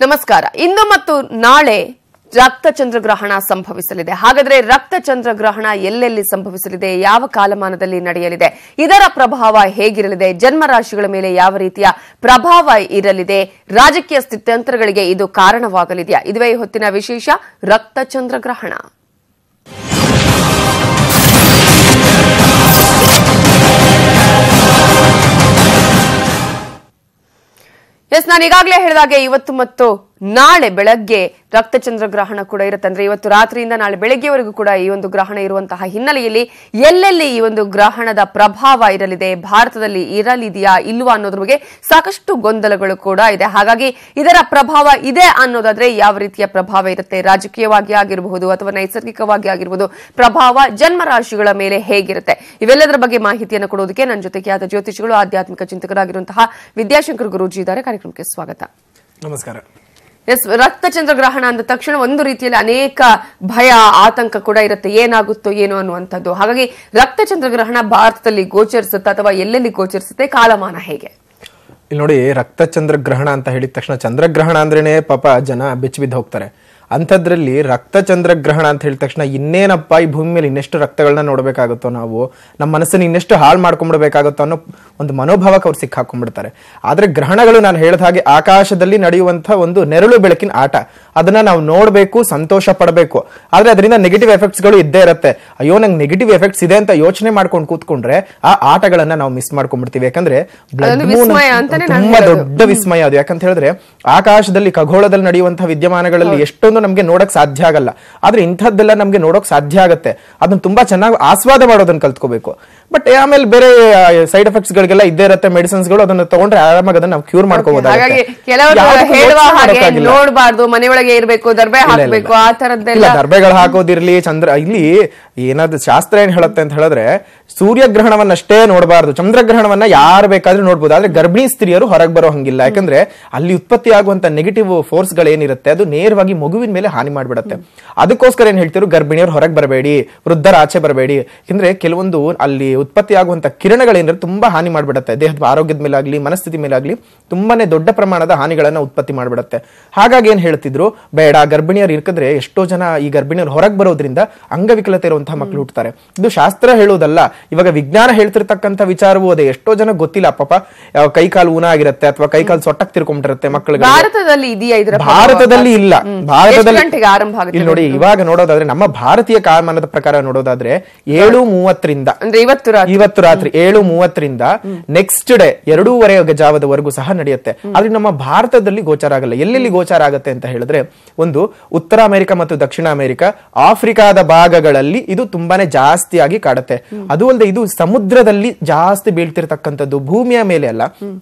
ನಮಸ್ಕಾರ. ಇಂದು ಮತ್ತು ನಾಳೆ ರಕ್ತ ಚಂದ್ರಗ್ರಹಣ ಸಂಭವಿಸಲಿದೆ. ಹಾಗಾದ್ರೆ ರಕ್ತ ಚಂದ್ರಗ್ರಹಣ ಎಲ್ಲೆಲ್ಲಿ ಸಂಭವಿಸಲಿದೆ, ಯಾವ ಕಾಲಮಾನದಲ್ಲಿ ನಡೆಯಲಿದೆ, ಇದರ ಪ್ರಭಾವ ಹೇಗಿರಲಿದೆ, ಜನ್ಮರಾಶಿಗಳ ಮೇಲೆ ಯಾವ ರೀತಿಯ ಪ್ರಭಾವ ಇರಲಿದೆ, ರಾಜಕೀಯ ಸ್ಥಿತ್ಯಂತರಗಳಿಗೆ ಇದು ಕಾರಣವಾಗಲಿದೆಯಾ? ಇದುವೇ ಹೊತ್ತಿನ ವಿಶೇಷ ರಕ್ತ ಚಂದ್ರಗ್ರಹಣ. ನಾನು ಈಗಾಗಲೇ ಹೇಳಿದಾಗೆ ಇವತ್ತು ಮತ್ತು ನಾಳೆ ಬೆಳಗ್ಗೆ ರಕ್ತ ಚಂದ್ರಗ್ರಹಣ ಕೂಡ ಇರುತ್ತೆ. ಅಂದ್ರೆ ಇವತ್ತು ರಾತ್ರಿಯಿಂದ ನಾಳೆ ಬೆಳಗ್ಗೆವರೆಗೂ ಕೂಡ ಈ ಒಂದು ಗ್ರಹಣ ಇರುವಂತಹ ಹಿನ್ನೆಲೆಯಲ್ಲಿ ಎಲ್ಲೆಲ್ಲಿ ಈ ಒಂದು ಗ್ರಹಣದ ಪ್ರಭಾವ ಇರಲಿದೆ, ಭಾರತದಲ್ಲಿ ಇರಲಿದೆಯಾ ಇಲ್ವಾ ಅನ್ನೋದ್ರ ಬಗ್ಗೆ ಸಾಕಷ್ಟು ಗೊಂದಲಗಳು ಕೂಡ ಇದೆ. ಹಾಗಾಗಿ ಇದರ ಪ್ರಭಾವ ಇದೆ ಅನ್ನೋದಾದ್ರೆ ಯಾವ ರೀತಿಯ ಪ್ರಭಾವ ಇರುತ್ತೆ, ರಾಜಕೀಯವಾಗಿ ಆಗಿರಬಹುದು ಅಥವಾ ನೈಸರ್ಗಿಕವಾಗಿ ಆಗಿರಬಹುದು, ಪ್ರಭಾವ ಜನ್ಮರಾಶಿಗಳ ಮೇಲೆ ಹೇಗಿರುತ್ತೆ, ಇವೆಲ್ಲದರ ಬಗ್ಗೆ ಮಾಹಿತಿಯನ್ನು ಕೊಡೋದಕ್ಕೆ ನನ್ನ ಜೊತೆಗೆ ಆದ ಜ್ಯೋತಿಷಿಗಳು, ಆಧ್ಯಾತ್ಮಿಕ ಚಿಂತಕರಾಗಿರುವಂತಹ ವಿದ್ಯಾಶಂಕರ್ ಗುರೂಜಿ ಇದ್ದಾರೆ. ಕಾರ್ಯಕ್ರಮಕ್ಕೆ ಸ್ವಾಗತ. ನಮಸ್ಕಾರ. ರಕ್ತ ಚಂದ್ರಗ್ರಹಣ ಅಂದ ತಕ್ಷಣ ಒಂದು ರೀತಿಯಲ್ಲಿ ಅನೇಕ ಭಯ, ಆತಂಕ ಕೂಡ ಇರುತ್ತೆ, ಏನಾಗುತ್ತೋ ಏನೋ ಅನ್ನುವಂಥದ್ದು. ಹಾಗಾಗಿ ರಕ್ತ ಚಂದ್ರಗ್ರಹಣ ಭಾರತದಲ್ಲಿ ಗೋಚರಿಸುತ್ತೆ ಅಥವಾ ಎಲ್ಲೆಲ್ಲಿ ಗೋಚರಿಸುತ್ತೆ, ಕಾಲಮಾನ ಹೇಗೆ? ಇಲ್ಲಿ ನೋಡಿ, ರಕ್ತ ಚಂದ್ರಗ್ರಹಣ ಅಂತ ಹೇಳಿದ ತಕ್ಷಣ ಚಂದ್ರಗ್ರಹಣ ಅಂದ್ರೇನೆ ಪಾಪ ಜನ ಬೆಚ್ಚಿ ಬಿದ್ದು ಹೋಗ್ತಾರೆ. ಅಂಥದ್ರಲ್ಲಿ ರಕ್ತ ಚಂದ್ರಗ್ರಹಣ ಅಂತ ಹೇಳಿದ ತಕ್ಷಣ ಇನ್ನೇನಪ್ಪ ಈ ಭೂಮಿ ಮೇಲೆ ಇನ್ನೆಷ್ಟು ರಕ್ತಗಳನ್ನ ನೋಡ್ಬೇಕಾಗುತ್ತೋ, ನಾವು ನಮ್ಮ ಮನಸ್ಸನ್ನು ಇನ್ನೆಷ್ಟು ಹಾಳು ಮಾಡ್ಕೊಂಡ್ಬಿಡ್ಬೇಕಾಗುತ್ತೋ ಅನ್ನೋ ಒಂದು ಮನೋಭಾವಕ್ಕೆ ಅವ್ರು ಸಿಕ್ಕಾಕೊಂಡ್ಬಿಡ್ತಾರೆ. ಆದ್ರೆ ಗ್ರಹಣಗಳು ನಾನು ಹೇಳಿದ ಹಾಗೆ ಆಕಾಶದಲ್ಲಿ ನಡೆಯುವಂತಹ ಒಂದು ನೆರಳು ಬೆಳಕಿನ ಆಟ. ಅದನ್ನ ನಾವು ನೋಡ್ಬೇಕು, ಸಂತೋಷ ಪಡಬೇಕು. ಆದ್ರೆ ಅದರಿಂದ ನೆಗೆಟಿವ್ ಎಫೆಕ್ಟ್ಸ್ ಗಳು ಇದ್ದೇ ಇರುತ್ತೆ. ಅಯ್ಯೋ ನಂಗೆ ನೆಗೆಟಿವ್ ಎಫೆಕ್ಟ್ಸ್ ಇದೆ ಅಂತ ಯೋಚನೆ ಮಾಡ್ಕೊಂಡು ಕೂತ್ಕೊಂಡ್ರೆ ಆ ಆಟಗಳನ್ನ ನಾವು ಮಿಸ್ ಮಾಡ್ಕೊಂಡ್ಬಿಡ್ತೀವಿ. ಯಾಕಂದ್ರೆ ತುಂಬಾ ದೊಡ್ಡ ವಿಸ್ಮಯ ಅದು. ಯಾಕಂತ ಹೇಳಿದ್ರೆ ಆಕಾಶದಲ್ಲಿ ಖಗೋಳದಲ್ಲಿ ನಡೆಯುವಂತಹ ವಿದ್ಯಮಾನಗಳಲ್ಲಿ ಎಷ್ಟೊಂದು ನಮ್ಗೆ ನೋಡಕ್ ಸಾಧ್ಯ ಆಗಲ್ಲ. ಆದ್ರೆ ಇಂಥದ್ದೆಲ್ಲ ನಮ್ಗೆ ನೋಡಕ್ ಸಾಧ್ಯ ಆಗತ್ತೆ. ಅದನ್ನ ತುಂಬಾ ಚೆನ್ನಾಗಿ ಆಸ್ವಾದ ಮಾಡೋದನ್ನ ಕಲ್ತ್ಕೋಬೇಕು. ಬಟ್ ಆಮೇಲೆ ಬೇರೆ ಸೈಡ್ ಎಫೆಕ್ಟ್ಸ್ ಗಳಿಗೆಲ್ಲ ಇದ್ದೇ ಇರುತ್ತೆ. ಮೆಡಿಸಿನ್ಸ್ ಗಳು ಅದನ್ನ ತಗೊಂಡ್ರೆ ಆರಾಮಾಗಿ ಅದನ್ನ ನಾವು ಕ್ಯೂರ್ ಮಾಡ್ಕೋಬಹುದು. ನೋಡಬಾರ್ದು, ಮನೆಯೊಳಗೆ ಇರಬೇಕು, ದರ್ಬೆ ಹಾಕಬೇಕು, ಆ ತರದ್ದೆಲ್ಲ ದರ್ಬೆಗಳು ಹಾಕೋದಿರ್ಲಿ. ಇಲ್ಲಿ ಏನಾದ್ರು ಶಾಸ್ತ್ರ ಏನ್ ಹೇಳುತ್ತೆ ಅಂತ ಹೇಳಿದ್ರೆ, ಸೂರ್ಯಗ್ರಹಣವನ್ನಷ್ಟೇ ನೋಡಬಾರ್ದು, ಚಂದ್ರಗ್ರಹಣವನ್ನ ಯಾರು ಬೇಕಾದ್ರೂ ನೋಡ್ಬೋದು. ಆದ್ರೆ ಗರ್ಭಿಣಿ ಸ್ತ್ರೀಯರು ಹೊರಗೆ ಬರೋ ಹಂಗಿಲ್ಲ. ಯಾಕಂದ್ರೆ ಅಲ್ಲಿ ಉತ್ಪತ್ತಿ ಆಗುವಂತ ನೆಗೆಟಿವ್ ಫೋರ್ಸ್ ಗಳೇನಿರುತ್ತೆ ಅದು ನೇರವಾಗಿ ಮಗುವಿನ ಮೇಲೆ ಹಾನಿ ಮಾಡ್ಬಿಡುತ್ತೆ. ಅದಕ್ಕೋಸ್ಕರ ಏನ್ ಹೇಳ್ತಿರು, ಗರ್ಭಿಣಿಯರು ಹೊರಗೆ ಬರಬೇಡಿ, ವೃದ್ಧರ ಆಚೆ ಬರಬೇಡಿ. ಯಾಕಂದ್ರೆ ಕೆಲವೊಂದು ಅಲ್ಲಿ ಉತ್ಪತ್ತಿ ಆಗುವಂತ ಕಿರಣಗಳೇನಿರುತ್ತೆ ತುಂಬಾ ಹಾನಿ ಮಾಡ್ಬಿಡುತ್ತೆ. ದೇಹದ ಆರೋಗ್ಯದ ಮೇಲಾಗ್ಲಿ, ಮನಸ್ಥಿತಿ ಮೇಲಾಗ್ಲಿ ತುಂಬಾನೇ ದೊಡ್ಡ ಪ್ರಮಾಣದ ಹಾನಿಗಳನ್ನ ಉತ್ಪತ್ತಿ ಮಾಡ್ಬಿಡುತ್ತೆ. ಹಾಗಾಗಿ ಏನ್ ಹೇಳ್ತಿದ್ರು, ಬೇಡ ಗರ್ಭಿಣಿಯರು ಇರ್ಕಿದ್ರೆ ಎಷ್ಟೋ ಜನ ಈ ಗರ್ಭಿಣಿಯರು ಹೊರಗೆ ಬರೋದ್ರಿಂದ ಅಂಗವಿಕಲತೆ ಇರುವಂತಹ ಮಕ್ಕಳು ಹುಟ್ಟುತ್ತಾರೆ. ಇದು ಶಾಸ್ತ್ರ ಹೇಳುವುದಲ್ಲ, ಇವಾಗ ವಿಜ್ಞಾನ ಹೇಳ್ತಿರ್ತಕ್ಕಂಥ ವಿಚಾರವೂ ಅದೇ. ಎಷ್ಟೋ ಜನ ಗೊತ್ತಿಲ್ಲ, ಪಾಪ ಕೈಕಾಲು ಊನ ಆಗಿರುತ್ತೆ ಅಥವಾ ಕೈಕಾಲು ಸೊಟ್ಟಕ್ ತಿರ್ಕೊಂಡ್ಬಿಟ್ಟಿರುತ್ತೆ ಮಕ್ಕಳಿಗೆ. ಭಾರತದಲ್ಲಿ ಇದೆಯಾ? ಭಾರತದಲ್ಲಿ ಇಲ್ಲ. ಭಾರತದಲ್ಲಿ ಆರಂಭ ಆಗುತ್ತೆ. ಇಲ್ಲಿ ನೋಡಿ, ಇವಾಗ ನೋಡೋದಾದ್ರೆ ನಮ್ಮ ಭಾರತೀಯ ಕಾಲಮಾನದ ಪ್ರಕಾರ ನೋಡೋದಾದ್ರೆ 7:30 ಅಂದ್ರೆ ಇವತ್ತು ರಾತ್ರಿ 7:30 ನೆಕ್ಸ್ಟ್ ಡೇ 2:30 ಜಾವದವರೆಗೂ ಸಹ ನಡೆಯುತ್ತೆ. ಆದ್ರೆ ನಮ್ಮ ಭಾರತದಲ್ಲಿ ಗೋಚಾರ ಆಗಲ್ಲ. ಎಲ್ಲೆಲ್ಲಿ ಗೋಚಾರ ಆಗುತ್ತೆ ಅಂತ ಹೇಳಿದ್ರೆ, ಒಂದು ಉತ್ತರ ಅಮೆರಿಕ ಮತ್ತು ದಕ್ಷಿಣ ಅಮೆರಿಕ, ಆಫ್ರಿಕಾದ ಭಾಗಗಳಲ್ಲಿ ಇದು ತುಂಬಾನೇ ಜಾಸ್ತಿಯಾಗಿ ಕಾಡುತ್ತೆ. ಅದು ಅಲ್ಲದೆ ಇದು ಸಮುದ್ರದಲ್ಲಿ ಜಾಸ್ತಿ ಬೀಳ್ತಿರ್ತಕ್ಕಂಥದ್ದು, ಭೂಮಿಯ ಮೇಲೆ ಅಲ್ಲ.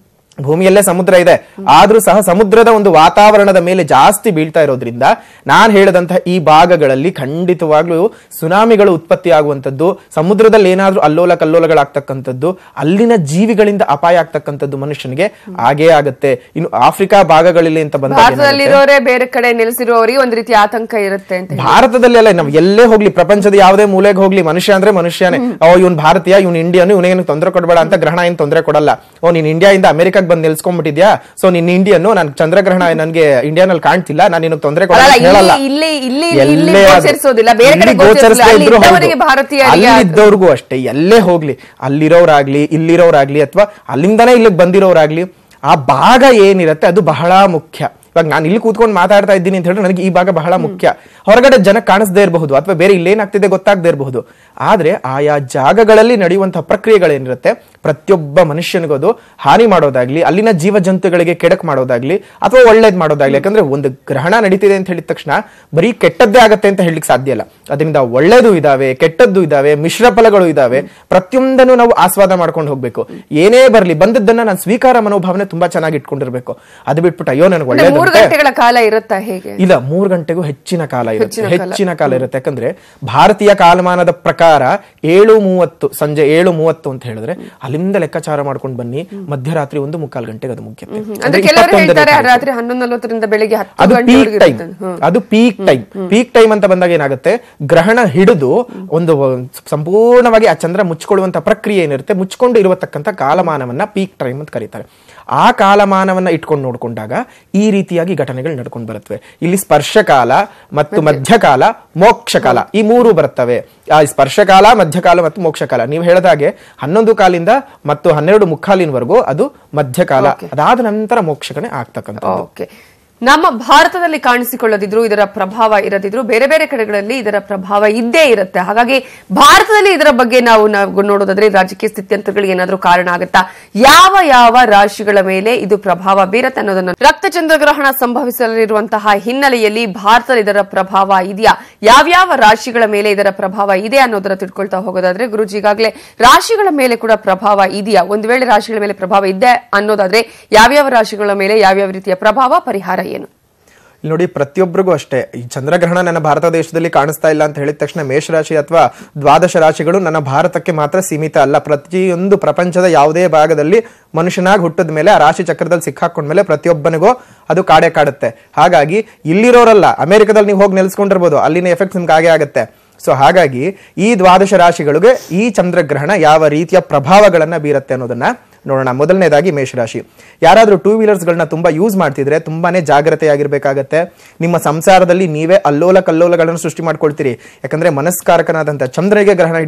ಭೂಮಿಯಲ್ಲೇ ಸಮುದ್ರ ಇದೆ, ಆದ್ರೂ ಸಹ ಸಮುದ್ರದ ಒಂದು ವಾತಾವರಣದ ಮೇಲೆ ಜಾಸ್ತಿ ಬೀಳ್ತಾ ಇರೋದ್ರಿಂದ ನಾನು ಹೇಳಿದಂತಹ ಈ ಭಾಗಗಳಲ್ಲಿ ಖಂಡಿತವಾಗ್ಲೂ ಸುನಾಮಿಗಳು ಉತ್ಪತ್ತಿ ಆಗುವಂತದ್ದು, ಸಮುದ್ರದಲ್ಲಿ ಏನಾದ್ರೂ ಅಲ್ಲೋಲ ಕಲ್ಲೋಲಗಳಾಗ್ತಕ್ಕಂಥದ್ದು, ಅಲ್ಲಿನ ಜೀವಿಗಳಿಂದ ಅಪಾಯ ಆಗ್ತಕ್ಕಂಥದ್ದು ಮನುಷ್ಯನಿಗೆ ಆಗೇ ಆಗುತ್ತೆ. ಇನ್ನು ಆಫ್ರಿಕಾ ಭಾಗಗಳಲ್ಲಿ ಅಂತ ಬಂದ ಬೇರೆ ಕಡೆ ನೆಲೆಸಿರೋರಿಗೆ ಒಂದು ರೀತಿ ಆತಂಕ ಇರುತ್ತೆ ಅಂತ. ಭಾರತದಲ್ಲಿ ಅಲ್ಲ, ನಾವು ಎಲ್ಲೇ ಹೋಗ್ಲಿ, ಪ್ರಪಂಚದ ಯಾವುದೇ ಮೂಲೆಗೆ ಹೋಗ್ಲಿ, ಮನುಷ್ಯ ಅಂದ್ರೆ ಮನುಷ್ಯನೇ. ಇವನ್ ಭಾರತೀಯ, ಇವನ್ ಇಂಡಿಯನ್, ಇವನೇನು ತೊಂದರೆ ಕೊಡಬೇಡ ಅಂತ ಗ್ರಹಣ ಏನು ತೊಂದರೆ ಕೊಡಲ್ಲ. ನೀನ್ ಇಂಡಿಯಾದಿಂದ ಅಮೆರಿಕ ಬಂದು ನೆಲೆಸ್ಕೊಂಡ್ಬಿಟ್ಟಿದ್ಯಾ, ಸೊ ನಿನ್ ಇಂಡಿಯನ್, ನಾನು ಚಂದ್ರಗ್ರಹಣ ನನ್ಗೆ ಇಂಡಿಯಾನಲ್ಲಿ ಕಾಣ್ತಿಲ್ಲ, ನಾನು ನಿನಗೆ ತೊಂದರೆ ಕೊಡಲ್ಲ. ಅಲ್ಲಿದ್ದವ್ರಿಗೂ ಅಷ್ಟೇ, ಎಲ್ಲೇ ಹೋಗ್ಲಿ, ಅಲ್ಲಿರೋರಾಗ್ಲಿ ಇಲ್ಲಿರೋರಾಗ್ಲಿ ಅಥವಾ ಅಲ್ಲಿಂದನೇ ಇಲ್ಲಿಗೆ ಬಂದಿರೋರಾಗ್ಲಿ, ಆ ಭಾಗ ಏನಿರುತ್ತೆ ಅದು ಬಹಳ ಮುಖ್ಯ. ಇವಾಗ ನಾನು ಇಲ್ಲಿ ಕೂತ್ಕೊಂಡು ಮಾತಾಡ್ತಾ ಇದ್ದೀನಿ ಅಂತ ಹೇಳಿದ್ರೆ ನನಗೆ ಈ ಭಾಗ ಬಹಳ ಮುಖ್ಯ. ಹೊರಗಡೆ ಜನ ಕಾಣಿಸದೇ ಇರಬಹುದು ಅಥವಾ ಬೇರೆ ಇಲ್ಲೇನಾಗ್ತಿದೆ ಗೊತ್ತಾಗದೇ ಇರಬಹುದು. ಆದ್ರೆ ಆಯಾ ಜಾಗಗಳಲ್ಲಿ ನಡೆಯುವಂತಹ ಪ್ರಕ್ರಿಯೆಗಳೇನಿರುತ್ತೆ ಪ್ರತಿಯೊಬ್ಬ ಮನುಷ್ಯನಿಗೂ ಅದು ಹಾನಿ ಮಾಡೋದಾಗ್ಲಿ, ಅಲ್ಲಿನ ಜೀವ ಜಂತುಗಳಿಗೆ ಕೆಡಕ್ ಮಾಡೋದಾಗ್ಲಿ ಅಥವಾ ಒಳ್ಳೇದ್ ಮಾಡೋದಾಗ್ಲಿ. ಯಾಕಂದ್ರೆ ಒಂದು ಗ್ರಹಣ ನಡೀತಿದೆ ಅಂತ ಹೇಳಿದ ತಕ್ಷಣ ಬರೀ ಕೆಟ್ಟದ್ದೇ ಆಗತ್ತೆ ಅಂತ ಹೇಳಲಿಕ್ಕೆ ಸಾಧ್ಯ ಇಲ್ಲ. ಅದರಿಂದ ಒಳ್ಳೇದು ಇದಾವೆ, ಕೆಟ್ಟದ್ದು ಇದಾವೆ, ಮಿಶ್ರ ಫಲಗಳು ಇದಾವೆ. ಪ್ರತಿಯೊಂದನ್ನು ನಾವು ಆಸ್ವಾದ ಮಾಡ್ಕೊಂಡು ಹೋಗ್ಬೇಕು. ಏನೇ ಬರ್ಲಿ, ಬಂದದ್ದನ್ನ ನಾನು ಸ್ವೀಕಾರ ಮನೋಭಾವನೆ ತುಂಬಾ ಚೆನ್ನಾಗಿ ಇಟ್ಕೊಂಡಿರ್ಬೇಕು. ಅದು ಬಿಟ್ಬಿಟ್ಟು ಅಯ್ಯೋ ನನಗೆ ಒಳ್ಳೇದು 3 ಗಂಟೆಗಳ ಕಾಲ ಇರುತ್ತಾ? ಹೇಗೆ? ಇಲ್ಲ, 3 ಗಂಟೆಗೂ ಹೆಚ್ಚಿನ ಕಾಲ ಇರುತ್ತೆ. ಯಾಕಂದ್ರೆ ಭಾರತೀಯ ಕಾಲಮಾನದ ಪ್ರಕಾರ 7:30 ಸಂಜೆ 7:30 ಅಂತ ಹೇಳಿದ್ರೆ ಅಲ್ಲಿಂದ ಲೆಕ್ಕಾಚಾರ ಮಾಡ್ಕೊಂಡು ಬನ್ನಿ, ಮಧ್ಯರಾತ್ರಿ 1:45 ಗಂಟೆಗೆ ಅದು ಮುಗಿಯುತ್ತೆ. ಅದು ಪೀಕ್ ಟೈಮ್. ಪೀಕ್ ಟೈಮ್ ಅಂತ ಬಂದಾಗ ಏನಾಗುತ್ತೆ, ಗ್ರಹಣ ಹಿಡಿದು ಒಂದು ಸಂಪೂರ್ಣವಾಗಿ ಆ ಚಂದ್ರ ಮುಚ್ಚಿಕೊಳ್ಳುವಂತ ಪ್ರಕ್ರಿಯೆ ಏನಿರುತ್ತೆ, ಮುಚ್ಚಿಕೊಂಡು ಇರತಕ್ಕಂಥ ಕಾಲಮಾನವನ್ನ ಪೀಕ್ ಟೈಮ್ ಅಂತ ಕರೀತಾರೆ. ಆ ಕಾಲಮಾನವನ್ನ ಇಟ್ಕೊಂಡು ನೋಡ್ಕೊಂಡಾಗ ಈ ರೀತಿ ರೀತಿಯಾಗಿ ಘಟನೆಗಳು ನಡ್ಕೊಂಡು ಬರುತ್ತವೆ. ಇಲ್ಲಿ ಸ್ಪರ್ಶಕಾಲ ಮತ್ತು ಮಧ್ಯಕಾಲ, ಮೋಕ್ಷಕಾಲ ಈ ಮೂರು ಬರ್ತವೆ. ಆ ಸ್ಪರ್ಶಕಾಲ, ಮಧ್ಯಕಾಲ ಮತ್ತು ಮೋಕ್ಷಕಾಲ ನೀವು ಹೇಳಿದಾಗೆ 11 ಕಾಲಿಂದ ಮತ್ತು 12 ಮುಕ್ಕಾಲಿನವರೆಗೂ ಅದು ಮಧ್ಯಕಾಲ. ಅದಾದ ನಂತರ ಮೋಕ್ಷಕನೇ ಆಗ್ತಕ್ಕಂಥ. ನಮ್ಮ ಭಾರತದಲ್ಲಿ ಕಾಣಿಸಿಕೊಳ್ಳದಿದ್ರು, ಇದರ ಪ್ರಭಾವ ಇರದಿದ್ರು, ಬೇರೆ ಬೇರೆ ಕಡೆಗಳಲ್ಲಿ ಇದರ ಪ್ರಭಾವ ಇದ್ದೇ ಇರುತ್ತೆ. ಹಾಗಾಗಿ ಭಾರತದಲ್ಲಿ ಇದರ ಬಗ್ಗೆ ನಾವು ನೋಡೋದಾದ್ರೆ ರಾಜಕೀಯ ಸ್ಥಿತ್ಯಂತರಗಳಿಗೆ ಏನಾದ್ರೂ ಕಾರಣ ಆಗುತ್ತಾ, ಯಾವ ಯಾವ ರಾಶಿಗಳ ಮೇಲೆ ಇದು ಪ್ರಭಾವ ಬೀರತ್ತೆ ಅನ್ನೋದನ್ನ, ರಕ್ತ ಚಂದ್ರಗ್ರಹಣ ಸಂಭವಿಸಲಿರುವಂತಹ ಹಿನ್ನೆಲೆಯಲ್ಲಿ ಭಾರತದಲ್ಲಿ ಇದರ ಪ್ರಭಾವ ಇದೆಯಾ, ಯಾವ್ಯಾವ ರಾಶಿಗಳ ಮೇಲೆ ಇದರ ಪ್ರಭಾವ ಇದೆ ಅನ್ನೋದರ ತಿಳ್ಕೊಳ್ತಾ ಹೋಗೋದಾದ್ರೆ, ಗುರುಜಿ ಈಗಾಗಲೇ ರಾಶಿಗಳ ಮೇಲೆ ಕೂಡ ಪ್ರಭಾವ ಇದೆಯಾ, ಒಂದು ವೇಳೆ ರಾಶಿಗಳ ಮೇಲೆ ಪ್ರಭಾವ ಇದೆ ಅನ್ನೋದಾದ್ರೆ ಯಾವ್ಯಾವ ರಾಶಿಗಳ ಮೇಲೆ ಯಾವ್ಯಾವ ರೀತಿಯ ಪ್ರಭಾವ, ಪರಿಹಾರ ಏನು? ನೋಡಿ, ಪ್ರತಿಯೊಬ್ಬರಿಗೂ ಅಷ್ಟೇ ಈ ಚಂದ್ರಗ್ರಹಣ ನನ್ನ ಭಾರತ ದೇಶದಲ್ಲಿ ಕಾಣಿಸ್ತಾ ಇಲ್ಲ ಅಂತ ಹೇಳಿದ ತಕ್ಷಣ ಮೇಷರಾಶಿ ಅಥವಾ ದ್ವಾದಶ ರಾಶಿಗಳು ನನ್ನ ಭಾರತಕ್ಕೆ ಮಾತ್ರ ಸೀಮಿತ ಅಲ್ಲ. ಪ್ರತಿಯೊಂದು ಪ್ರಪಂಚದ ಯಾವುದೇ ಭಾಗದಲ್ಲಿ ಮನುಷ್ಯನಾಗಿ ಹುಟ್ಟಿದ ಮೇಲೆ ಆ ರಾಶಿ ಚಕ್ರದಲ್ಲಿ ಸಿಕ್ಕಾಕೊಂಡ್ಮೇಲೆ ಪ್ರತಿಯೊಬ್ಬನಿಗೂ ಅದು ಕಾಡೇ ಕಾಡುತ್ತೆ. ಹಾಗಾಗಿ ಇಲ್ಲಿರೋರಲ್ಲ, ಅಮೆರಿಕದಲ್ಲಿ ನೀವು ಹೋಗಿ ನೆಲೆಸ್ಕೊಂಡಿರ್ಬೋದು, ಅಲ್ಲಿನ ಎಫೆಕ್ಟ್ಸ್ ನಿಮ್ಗೆ ಆಗೇ ಆಗುತ್ತೆ. ಸೊ ಹಾಗಾಗಿ ಈ ದ್ವಾದಶ ರಾಶಿಗಳಿಗೆ ಈ ಚಂದ್ರಗ್ರಹಣ ಯಾವ ರೀತಿಯ ಪ್ರಭಾವಗಳನ್ನ ಬೀರುತ್ತೆ ಅನ್ನೋದನ್ನ ನೋಡೋಣ. ಮೊದಲನೇದಾಗಿ ಮೇಷರಾಶಿ. ಯಾರಾದ್ರೂ 2 ವೀಲರ್ಸ್ಗಳನ್ನ ತುಂಬಾ ಯೂಸ್ ಮಾಡ್ತಿದ್ರೆ ತುಂಬಾನೇ ಜಾಗ್ರತೆಯಾಗಿರ್ಬೇಕಾಗತ್ತೆ. ನಿಮ್ಮ ಸಂಸಾರದಲ್ಲಿ ನೀವೇ ಅಲ್ಲೋಲ ಕಲ್ಲೋಲಗಳನ್ನು ಸೃಷ್ಟಿ ಮಾಡ್ಕೊಳ್ತೀರಿ. ಯಾಕಂದ್ರೆ ಮನಸ್ಕಾರಕನಾದಂತ ಚಂದ್ರಗೆ ಗ್ರಹಣ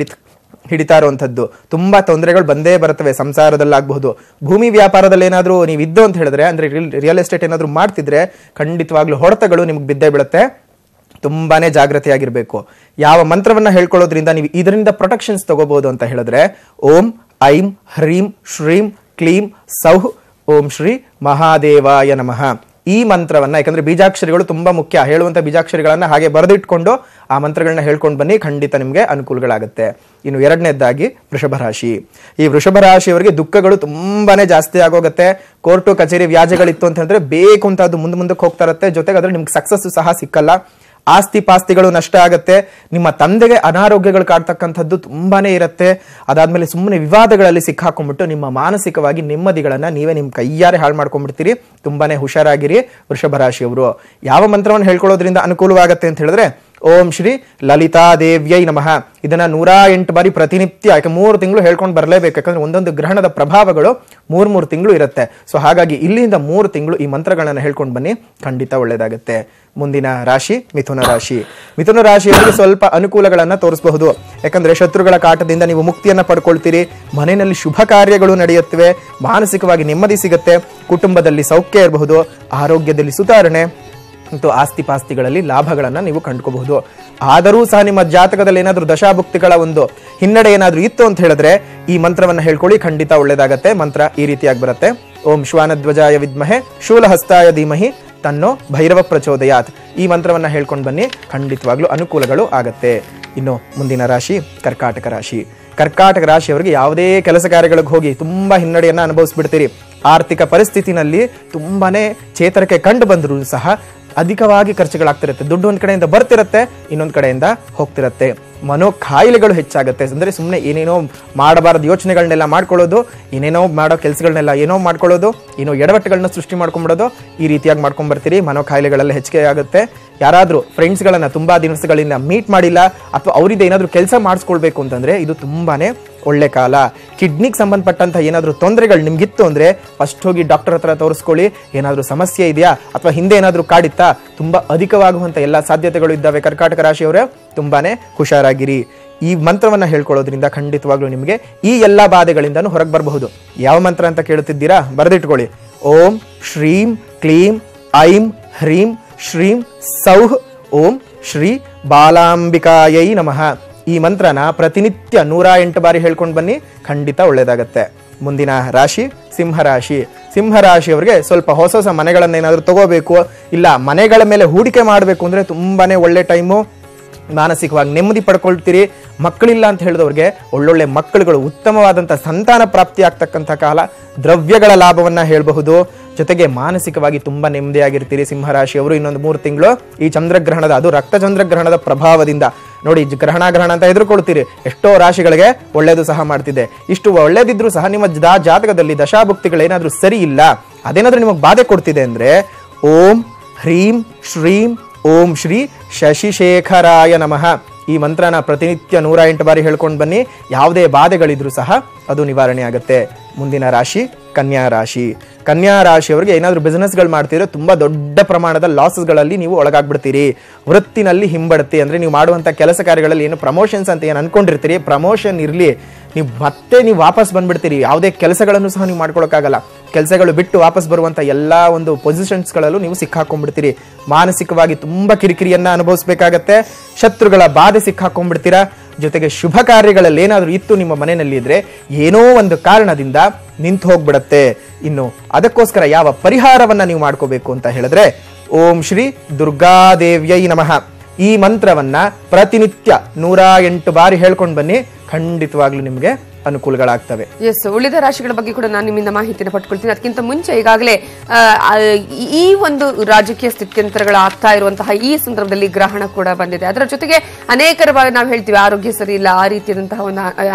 ಹಿಡಿತಾ ಇರುವಂತದ್ದು ತುಂಬಾ ತೊಂದರೆಗಳು ಬಂದೇ ಬರ್ತವೆ. ಸಂಸಾರದಲ್ಲಾಗಬಹುದು, ಭೂಮಿ ವ್ಯಾಪಾರದಲ್ಲಿ ಏನಾದ್ರೂ ನೀವು ಇದ್ದು ಅಂತ ಹೇಳಿದ್ರೆ, ಅಂದ್ರೆ ರಿಯಲ್ ಎಸ್ಟೇಟ್ ಏನಾದ್ರೂ ಮಾಡ್ತಿದ್ರೆ ಖಂಡಿತವಾಗ್ಲೂ ಹೊಡೆತಗಳು ನಿಮ್ಗೆ ಬಿದ್ದೇ ಬೀಳುತ್ತೆ. ತುಂಬಾನೇ ಜಾಗ್ರತೆಯಾಗಿರ್ಬೇಕು. ಯಾವ ಮಂತ್ರವನ್ನ ಹೇಳ್ಕೊಳ್ಳೋದ್ರಿಂದ ನೀವು ಇದರಿಂದ ಪ್ರೊಟೆಕ್ಷನ್ಸ್ ತಗೋಬಹುದು ಅಂತ ಹೇಳಿದ್ರೆ, ಓಂ ಐಂ ಹ್ರೀಂ ಶ್ರೀಂ ಕ್ಲೀಂ ಸೌಃ ಓಂ ಶ್ರೀ ಮಹಾದೇವಾಯ ನಮಃ. ಈ ಮಂತ್ರವನ್ನ, ಯಾಕಂದ್ರೆ ಬೀಜಾಕ್ಷರಿಗಳು ತುಂಬಾ ಮುಖ್ಯ, ಹೇಳುವಂತ ಬೀಜಾಕ್ಷರಿಗಳನ್ನ ಹಾಗೆ ಬರೆದಿಟ್ಕೊಂಡು ಆ ಮಂತ್ರಗಳನ್ನ ಹೇಳ್ಕೊಂಡು ಬನ್ನಿ, ಖಂಡಿತ ನಿಮ್ಗೆ ಅನುಕೂಲಗಳಾಗುತ್ತೆ. ಇನ್ನು ಎರಡನೇದಾಗಿ ವೃಷಭ ರಾಶಿ. ಈ ವೃಷಭ ರಾಶಿಯವರಿಗೆ ದುಃಖಗಳು ತುಂಬಾನೇ ಜಾಸ್ತಿ ಆಗೋಗುತ್ತೆ. ಕೋರ್ಟು ಕಚೇರಿ ವ್ಯಾಜ್ಯಗಳಿತ್ತು ಅಂತ ಹೇಳಿದ್ರೆ ಬೇಕು ಅಂತ ಅದು ಮುಂದಕ್ಕೆ ಹೋಗ್ತಾ ಇರುತ್ತೆ. ಜೊತೆಗೆ ಅದ್ರಲ್ಲಿ ನಿಮ್ಗೆ ಸಕ್ಸಸ್ ಸಹ ಸಿಕ್ಕಲ್ಲ. ಆಸ್ತಿ ಪಾಸ್ತಿಗಳು ನಷ್ಟ ಆಗತ್ತೆ. ನಿಮ್ಮ ತಂದೆಗೆ ಅನಾರೋಗ್ಯಗಳು ಕಾಡ್ತಕ್ಕಂಥದ್ದು ತುಂಬಾನೇ ಇರುತ್ತೆ. ಅದಾದ್ಮೇಲೆ ಸುಮ್ಮನೆ ವಿವಾದಗಳಲ್ಲಿ ಸಿಕ್ಕಾಕೊಂಡ್ಬಿಟ್ಟು ನಿಮ್ಮ ಮಾನಸಿಕವಾಗಿ ನೆಮ್ಮದಿಗಳನ್ನ ನೀವೇ ನಿಮ್ ಕೈಯಾರೆ ಹಾಳು ಮಾಡ್ಕೊಂಡ್ಬಿಡ್ತೀರಿ. ತುಂಬಾನೇ ಹುಷಾರಾಗಿರಿ ವೃಷಭ ರಾಶಿಯವರು. ಯಾವ ಮಂತ್ರವನ್ನು ಹೇಳ್ಕೊಳ್ಳೋದ್ರಿಂದ ಅನುಕೂಲವಾಗತ್ತೆ ಅಂತ ಹೇಳಿದ್ರೆ, ಓಂ ಶ್ರೀ ಲಲಿತಾ ದೇವ್ಯೈ ನಮಃ. ಇದನ್ನ 108 ಬಾರಿ ಪ್ರತಿನಿತ್ಯ, ಯಾಕೆ 3 ತಿಂಗಳು ಹೇಳ್ಕೊಂಡು ಬರಲೇಬೇಕು. ಯಾಕಂದ್ರೆ ಒಂದೊಂದು ಗ್ರಹಣದ ಪ್ರಭಾವಗಳು 3 ತಿಂಗಳು ಇರುತ್ತೆ. ಸೊ ಹಾಗಾಗಿ ಇಲ್ಲಿಂದ 3 ತಿಂಗಳು ಈ ಮಂತ್ರಗಳನ್ನ ಹೇಳ್ಕೊಂಡು ಬನ್ನಿ, ಖಂಡಿತ ಒಳ್ಳೇದಾಗುತ್ತೆ. ಮುಂದಿನ ರಾಶಿ ಮಿಥುನ ರಾಶಿ. ಮಿಥುನ ರಾಶಿಯವರಿಗೆ ಸ್ವಲ್ಪ ಅನುಕೂಲಗಳನ್ನ ತೋರಿಸಬಹುದು. ಯಾಕಂದ್ರೆ ಶತ್ರುಗಳ ಕಾಟದಿಂದ ನೀವು ಮುಕ್ತಿಯನ್ನ ಪಡ್ಕೊಳ್ತೀರಿ. ಮನೆಯಲ್ಲಿ ಶುಭ ಕಾರ್ಯಗಳು ನಡೆಯುತ್ತವೆ. ಮಾನಸಿಕವಾಗಿ ನೆಮ್ಮದಿ ಸಿಗುತ್ತೆ. ಕುಟುಂಬದಲ್ಲಿ ಸೌಖ್ಯ ಇರಬಹುದು. ಆರೋಗ್ಯದಲ್ಲಿ ಸುಧಾರಣೆ ಮತ್ತು ಆಸ್ತಿ ಪಾಸ್ತಿಗಳಲ್ಲಿ ಲಾಭಗಳನ್ನ ನೀವು ಕಂಡುಕೋಬಹುದು. ಆದರೂ ಸಹ ನಿಮ್ಮ ಜಾತಕದಲ್ಲಿ ಏನಾದ್ರೂ ದಶಾಭುಕ್ತಿಗಳ ಒಂದು ಹಿನ್ನಡೆ ಏನಾದ್ರೂ ಇತ್ತು ಅಂತ ಹೇಳಿದ್ರೆ ಈ ಮಂತ್ರವನ್ನ ಹೇಳ್ಕೊಳ್ಳಿ, ಖಂಡಿತ ಒಳ್ಳೇದಾಗತ್ತೆ. ಮಂತ್ರ ಈ ರೀತಿಯಾಗಿ ಬರುತ್ತೆ. ಓಂ ಶ್ವಾನಧ್ವಜಾಯ ವಿದ್ಮಹೆ ಶೂಲಹಸ್ತಾಯ ಧೀಮಹಿ ತನ್ನೋ ಭೈರವ ಪ್ರಚೋದಯಾತ್. ಈ ಮಂತ್ರವನ್ನ ಹೇಳ್ಕೊಂಡು ಬನ್ನಿ, ಖಂಡಿತವಾಗ್ಲೂ ಅನುಕೂಲಗಳು ಆಗತ್ತೆ. ಇನ್ನು ಮುಂದಿನ ರಾಶಿ ಕರ್ಕಾಟಕ ರಾಶಿ. ಕರ್ಕಾಟಕ ರಾಶಿಯವರಿಗೆ ಯಾವುದೇ ಕೆಲಸ ಕಾರ್ಯಗಳಿಗೆ ಹೋಗಿ ತುಂಬಾ ಹಿನ್ನಡೆಯನ್ನ ಅನುಭವಿಸ್ಬಿಡ್ತೀರಿ. ಆರ್ಥಿಕ ಪರಿಸ್ಥಿತಿನಲ್ಲಿ ತುಂಬಾನೇ ಚೇತರಿಕೆ ಕಂಡು ಬಂದರೂ ಸಹ ಅಧಿಕವಾಗಿ ಖರ್ಚುಗಳಾಗ್ತಿರುತ್ತೆ. ದುಡ್ಡು ಒಂದ್ ಕಡೆಯಿಂದ ಬರ್ತಿರತ್ತೆ, ಇನ್ನೊಂದ್ ಕಡೆಯಿಂದ ಹೋಗ್ತಿರತ್ತೆ. ಮನೋ ಕಾಯಿಲೆಗಳು ಹೆಚ್ಚಾಗುತ್ತೆ. ಅಂದ್ರೆ ಸುಮ್ಮನೆ ಏನೇನೋ ಮಾಡಬಾರದು ಯೋಚನೆಗಳನ್ನೆಲ್ಲ ಮಾಡ್ಕೊಳ್ಳೋದು, ಏನೇನೋ ಮಾಡೋ ಕೆಲಸಗಳನ್ನೆಲ್ಲ ಏನೋ ಮಾಡ್ಕೊಳ್ಳೋದು, ಏನೋ ಎಡವಟ್ಟುಗಳನ್ನ ಸೃಷ್ಟಿ ಮಾಡ್ಕೊಂಡ್ಬಿಡೋದು, ಈ ರೀತಿಯಾಗಿ ಮಾಡ್ಕೊಂಡ್ ಬರ್ತೀರಿ. ಮನೋ ಕಾಯಿಲೆಗಳೆಲ್ಲ ಹೆಚ್ಚಿಗೆ ಆಗುತ್ತೆ. ಯಾರಾದ್ರೂ ಫ್ರೆಂಡ್ಸ್ಗಳನ್ನ ತುಂಬಾ ದಿವಸಗಳಿಂದ ಮೀಟ್ ಮಾಡಿಲ್ಲ ಅಥವಾ ಅವರಿಂದ ಏನಾದ್ರೂ ಕೆಲಸ ಮಾಡಿಸ್ಕೊಳ್ಬೇಕು ಅಂತಂದ್ರೆ ಇದು ತುಂಬಾನೇ ಒಳ್ಳೆ ಕಾಲ. ಕಿಡ್ನಿಗೆ ಸಂಬಂಧಪಟ್ಟಂತ ಏನಾದ್ರೂ ತೊಂದರೆಗಳು ನಿಮ್ಗಿತ್ತು ಅಂದ್ರೆ ಫಸ್ಟ್ ಹೋಗಿ ಡಾಕ್ಟರ್ ಹತ್ರ ತೋರಿಸ್ಕೊಳ್ಳಿ. ಏನಾದ್ರೂ ಸಮಸ್ಯೆ ಇದೆಯಾ ಅಥವಾ ಹಿಂದೆ ಏನಾದ್ರೂ ಕಾಡಿತ್ತಾ, ತುಂಬಾ ಅಧಿಕವಾಗುವಂತ ಎಲ್ಲಾ ಸಾಧ್ಯತೆಗಳು ಇದ್ದಾವೆ. ಕರ್ಕಾಟಕ ರಾಶಿಯವರೇ ತುಂಬಾನೇ ಹುಷಾರಾಗಿರಿ. ಈ ಮಂತ್ರವನ್ನ ಹೇಳ್ಕೊಳ್ಳೋದ್ರಿಂದ ಖಂಡಿತವಾಗ್ಲೂ ನಿಮಗೆ ಈ ಎಲ್ಲಾ ಬಾಧೆಗಳಿಂದನೂ ಹೊರಗೆ ಬರಬಹುದು. ಯಾವ ಮಂತ್ರ ಅಂತ ಕೇಳುತ್ತಿದ್ದೀರಾ? ಬರೆದಿಟ್ಕೊಳ್ಳಿ. ಓಂ ಶ್ರೀಂ ಕ್ಲೀಂ ಐಂ ಹ್ರೀಂ ಶ್ರೀಂ ಸೌಃ ಓಂ ಶ್ರೀ ಬಾಲಾಂಬಿಕಾಯೈ ನಮಃ. ಈ ಮಂತ್ರನ ಪ್ರತಿನಿತ್ಯ 108 ಬಾರಿ ಹೇಳ್ಕೊಂಡು ಬನ್ನಿ, ಖಂಡಿತ ಒಳ್ಳೇದಾಗತ್ತೆ. ಮುಂದಿನ ರಾಶಿ ಸಿಂಹರಾಶಿ. ಸಿಂಹರಾಶಿಯವರಿಗೆ ಸ್ವಲ್ಪ ಹೊಸ ಮನೆಗಳನ್ನ ಏನಾದ್ರೂ ತಗೋಬೇಕು, ಇಲ್ಲ ಮನೆಗಳ ಮೇಲೆ ಹೂಡಿಕೆ ಮಾಡಬೇಕು ಅಂದ್ರೆ ತುಂಬಾನೇ ಒಳ್ಳೆ ಟೈಮು. ಮಾನಸಿಕವಾಗಿ ನೆಮ್ಮದಿ ಪಡ್ಕೊಳ್ತೀರಿ. ಮಕ್ಕಳಿಲ್ಲ ಅಂತ ಹೇಳಿದವ್ರಿಗೆ ಒಳ್ಳೊಳ್ಳೆ ಮಕ್ಕಳುಗಳು, ಉತ್ತಮವಾದಂಥ ಸಂತಾನ ಪ್ರಾಪ್ತಿ ಆಗ್ತಕ್ಕಂಥ ಕಾಲ. ದ್ರವ್ಯಗಳ ಲಾಭವನ್ನ ಹೇಳಬಹುದು. ಜೊತೆಗೆ ಮಾನಸಿಕವಾಗಿ ತುಂಬಾ ನೆಮ್ಮದಿಯಾಗಿರ್ತೀರಿ ಸಿಂಹರಾಶಿಯವರು. ಇನ್ನೊಂದು 3 ತಿಂಗಳು ಈ ಚಂದ್ರಗ್ರಹಣದ, ಅದು ರಕ್ತ ಚಂದ್ರಗ್ರಹಣದ ಪ್ರಭಾವದಿಂದ ನೋಡಿ, ಗ್ರಹಣ ಅಂತ ಎದುರುಕೊಳ್ತೀರಿ. ಎಷ್ಟೋ ರಾಶಿಗಳಿಗೆ ಒಳ್ಳೇದು ಸಹ ಮಾಡ್ತಿದೆ. ಇಷ್ಟು ಒಳ್ಳೇದಿದ್ರು ಸಹ ನಿಮ್ಮ ಜಾತಕದಲ್ಲಿ ದಶಾಭುಕ್ತಿಗಳೇನಾದ್ರೂ ಸರಿ ಇಲ್ಲ, ಅದೇನಾದ್ರೂ ನಿಮಗೆ ಬಾಧೆ ಕೊಡ್ತಿದೆ ಅಂದ್ರೆ ಓಂ ಹ್ರೀಂ ಶ್ರೀಂ ಓಂ ಶ್ರೀ ಶಶಿಶೇಖರಾಯ ನಮಃ. ಈ ಮಂತ್ರನ ಪ್ರತಿನಿತ್ಯ 108 ಬಾರಿ ಹೇಳ್ಕೊಂಡು ಬನ್ನಿ. ಯಾವುದೇ ಬಾಧೆಗಳಿದ್ರು ಸಹ ಅದು ನಿವಾರಣೆ ಆಗುತ್ತೆ. ಮುಂದಿನ ರಾಶಿ ಕನ್ಯಾ ರಾಶಿಯವರಿಗೆ ಏನಾದರೂ ಬಿಸ್ನೆಸ್ಗಳು ಮಾಡ್ತಿದ್ರೆ ತುಂಬಾ ದೊಡ್ಡ ಪ್ರಮಾಣದ ಲಾಸಸ್ಗಳಲ್ಲಿ ನೀವು ಒಳಗಾಗ್ಬಿಡ್ತೀರಿ. ವೃತ್ತಿನಲ್ಲಿ ಹಿಂಬಡ್ತಿ ಅಂದ್ರೆ ನೀವು ಮಾಡುವಂತ ಕೆಲಸ ಕಾರ್ಯಗಳಲ್ಲಿ ಏನು ಪ್ರಮೋಷನ್ಸ್ ಅಂತ ಏನು ಅನ್ಕೊಂಡಿರ್ತೀರಿ, ಪ್ರಮೋಷನ್ ಇರ್ಲಿ, ನೀವು ವಾಪಸ್ ಬಂದ್ಬಿಡ್ತೀರಿ. ಯಾವುದೇ ಕೆಲಸಗಳನ್ನು ಸಹ ನೀವು ಮಾಡ್ಕೊಳಕ್ಕಾಗಲ್ಲ. ಕೆಲಸಗಳು ಬಿಟ್ಟು ವಾಪಸ್ ಬರುವಂತ ಎಲ್ಲಾ ಒಂದು ಪೊಸಿಷನ್ಸ್ಗಳಲ್ಲೂ ನೀವು ಸಿಕ್ಕಾಕೊಂಡ್ಬಿಡ್ತೀರಿ. ಮಾನಸಿಕವಾಗಿ ತುಂಬಾ ಕಿರಿಕಿರಿಯನ್ನ ಅನುಭವಿಸಬೇಕಾಗತ್ತೆ. ಶತ್ರುಗಳ ಬಾಧೆ ಸಿಕ್ಕಾಕೊಂಡ್ಬಿಡ್ತೀರಾ. ಜೊತೆಗೆ ಶುಭ ಕಾರ್ಯಗಳಲ್ಲಿ ಏನಾದರೂ ಇತ್ತು ನಿಮ್ಮ ಮನೆಯಲ್ಲಿ ಇದ್ರೆ ಏನೋ ಒಂದು ಕಾರಣದಿಂದ ನಿಂತು ಹೋಗ್ಬಿಡತ್ತೆ. ಇನ್ನು ಅದಕ್ಕೋಸ್ಕರ ಯಾವ ಪರಿಹಾರವನ್ನ ನೀವು ಮಾಡ್ಕೋಬೇಕು ಅಂತ ಹೇಳಿದ್ರೆ, ಓಂ ಶ್ರೀ ದುರ್ಗಾದೇವ್ಯೈ ನಮಃ ಈ ಮಂತ್ರವನ್ನ ಪ್ರತಿನಿತ್ಯ 108 ಬಾರಿ ಹೇಳ್ಕೊಂಡು ಬನ್ನಿ. ಖಂಡಿತವಾಗ್ಲೂ ನಿಮಗೆ ಅನುಕೂಲಗಳಾಗ್ತವೆ. ಎಸ್, ಉಳಿದ ರಾಶಿಗಳ ಬಗ್ಗೆ ಕೂಡ ನಾನು ನಿಮ್ಮಿಂದ ಮಾಹಿತಿಯನ್ನು ಪಡ್ಕೊಳ್ತೀನಿ. ಅದಕ್ಕಿಂತ ಮುಂಚೆ ಈಗಾಗಲೇ ಈ ಒಂದು ರಾಜಕೀಯ ಸ್ಥಿತ್ಯಂತರಗಳು ಆಗ್ತಾ ಇರುವಂತಹ ಈ ಸಂದರ್ಭದಲ್ಲಿ ಗ್ರಹಣ ಕೂಡ ಬಂದಿದೆ. ಅದರ ಜೊತೆಗೆ ಅನೇಕರ ಬಾರಿ ನಾವು ಹೇಳ್ತೀವಿ ಆರೋಗ್ಯ ಸರಿ ಇಲ್ಲ, ಆ ರೀತಿಯಾದಂತಹ ಒಂದು